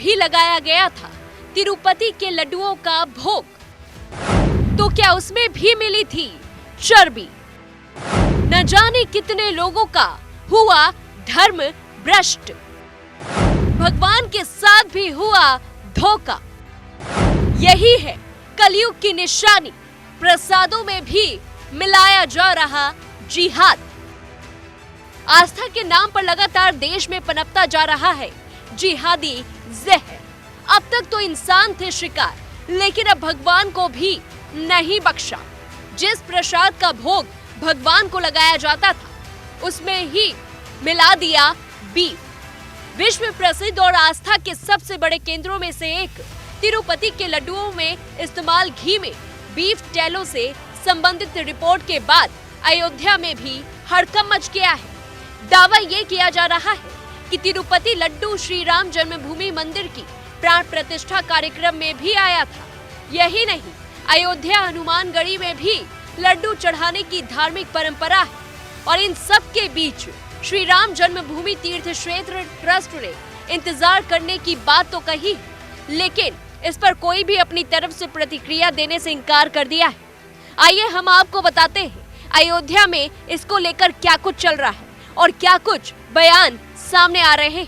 भी लगाया गया था तिरुपति के लड्डुओं का भोग, तो क्या उसमें भी मिली थी चर्बी? न जाने कितने लोगों का हुआ धर्म भ्रष्ट, भगवान के साथ भी हुआ धोखा। यही है कलयुग की निशानी, प्रसादों में भी मिलाया जा रहा जिहाद। आस्था के नाम पर लगातार देश में पनपता जा रहा है जिहादी जहर। अब तक तो इंसान थे शिकार, लेकिन अब भगवान को भी नहीं बख्शा। जिस प्रसाद का भोग भगवान को लगाया जाता था, उसमें ही मिला दिया बीफ। विश्व प्रसिद्ध और आस्था के सबसे बड़े केंद्रों में से एक तिरुपति के लड्डुओं में इस्तेमाल घी में बीफ टेलो से संबंधित रिपोर्ट के बाद अयोध्या में भी हड़कंप मच गया है। दावा ये किया जा रहा है कि तिरुपति लड्डू श्री राम जन्मभूमि मंदिर की प्राण प्रतिष्ठा कार्यक्रम में भी आया था। यही नहीं, अयोध्या हनुमानगढ़ी में भी लड्डू चढ़ाने की धार्मिक परंपरा है। और इन सब के बीच श्री राम जन्मभूमि तीर्थ क्षेत्र ट्रस्ट ने इंतजार करने की बात तो कही, लेकिन इस पर कोई भी अपनी तरफ से प्रतिक्रिया देने से इनकार कर दिया है। आइए हम आपको बताते हैं अयोध्या में इसको लेकर क्या कुछ चल रहा है और क्या कुछ बयान सामने आ रहे हैं।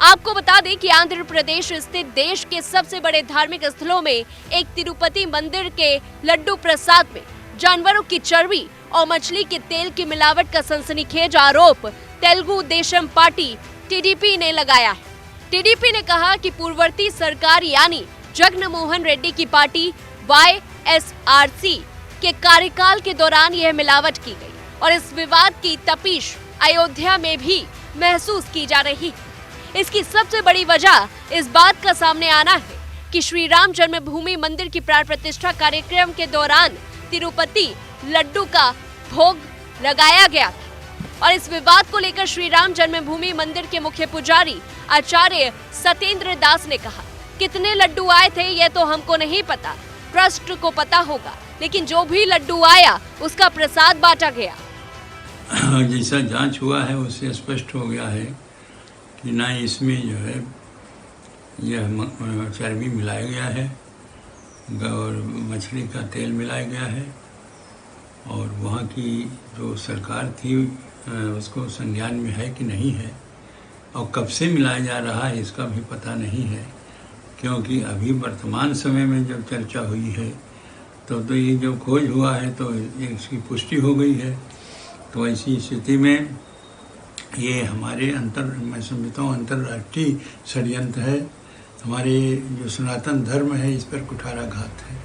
आपको बता दें कि आंध्र प्रदेश स्थित देश के सबसे बड़े धार्मिक स्थलों में एक तिरुपति मंदिर के लड्डू प्रसाद में जानवरों की चर्बी और मछली के तेल की मिलावट का सनसनीखेज आरोप तेलुगु देशम पार्टी टीडीपी ने लगाया है। टीडीपी ने कहा कि पूर्ववर्ती सरकार यानी जगनमोहन रेड्डी की पार्टी वाईएसआरसी के कार्यकाल के दौरान यह मिलावट की गई और इस विवाद की तपिश अयोध्या में भी महसूस की जा रही है। इसकी सबसे बड़ी वजह इस बात का सामने आना है कि श्री राम जन्मभूमि मंदिर की प्राण प्रतिष्ठा कार्यक्रम के दौरान तिरुपति लड्डू का भोग लगाया गया था। और इस विवाद को लेकर श्री राम जन्मभूमि मंदिर के मुख्य पुजारी आचार्य सत्येंद्र दास ने कहा, कितने लड्डू आए थे यह तो हमको नहीं पता, ट्रस्ट को पता होगा, लेकिन जो भी लड्डू आया उसका प्रसाद बांटा गया। जैसा जांच हुआ है उससे स्पष्ट हो गया है कि ना इसमें जो है यह चर्बी मिलाया गया है और मछली का तेल मिलाया गया है, और वहाँ की जो सरकार थी उसको संज्ञान में है कि नहीं है, और कब से मिलाया जा रहा है इसका भी पता नहीं है। क्योंकि अभी वर्तमान समय में जब चर्चा हुई है तो ये जो खोज हुआ है तो इसकी पुष्टि हो गई है। तो ऐसी स्थिति में ये हमारे मैं समझता हूँ अंतर्राष्ट्रीय षड्यंत्र है। हमारे जो सनातन धर्म है इस पर कुठाराघात है।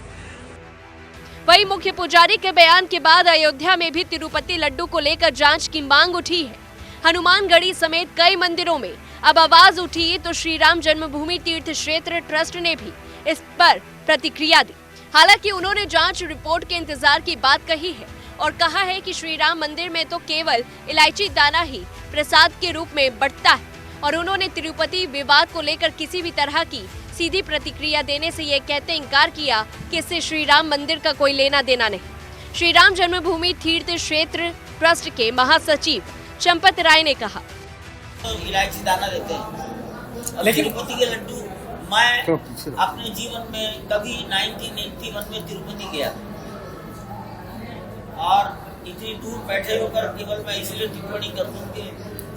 वही मुख्य पुजारी के बयान के बाद अयोध्या में भी तिरुपति लड्डू को लेकर जांच की मांग उठी है। हनुमानगढ़ी समेत कई मंदिरों में अब आवाज उठी तो श्री राम जन्मभूमि तीर्थ क्षेत्र ट्रस्ट ने भी इस पर प्रतिक्रिया दी। हालांकि उन्होंने जांच रिपोर्ट के इंतजार की बात कही है और कहा है कि श्री राम मंदिर में तो केवल इलायची दाना ही प्रसाद के रूप में बंटता है, और उन्होंने तिरुपति विवाद को लेकर किसी भी तरह की सीधी प्रतिक्रिया देने से ये कहते इनकार किया कि इससे श्री राम मंदिर का कोई लेना देना नहीं। श्री राम जन्मभूमि तीर्थ क्षेत्र ट्रस्ट के महासचिव चंपत राय ने कहा, तो इलायची दाना देते हैं, लेकिन तिरुपति के लड्डू मैं अपने जीवन में कभी 1981 में तिरुपति गया और इतनी दूर बैठे होकर केवल मैं इसलिए टिप्पणी कर दूं कि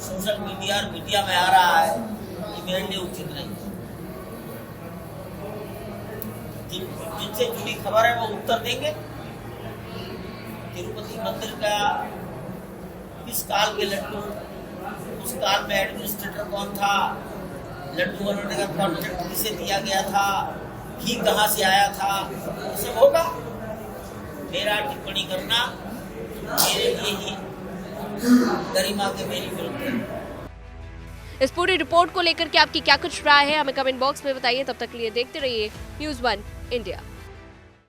सोशल मीडिया और मीडिया में आ रहा है, ये मेरे लिए उचित नहीं। जिनसे जुड़ी खबर है वो उत्तर देंगे। तिरुपति मंदिर का किस काल के लड्डू, उस काल में एडमिनिस्ट्रेटर कौन था, लड्डू बनाने का कॉन्ट्रैक्ट किसे दिया गया था, घी कहाँ से आया था, ये सब होगा। मेरा टिप्पणी करना मेरे लिए ही गरिमा के मेरी विरुद्ध है। इस पूरी रिपोर्ट को लेकर के आपकी क्या कुछ राय है हमें कमेंट बॉक्स में बताइए। तब तक के लिए देखते रहिए News1 इंडिया।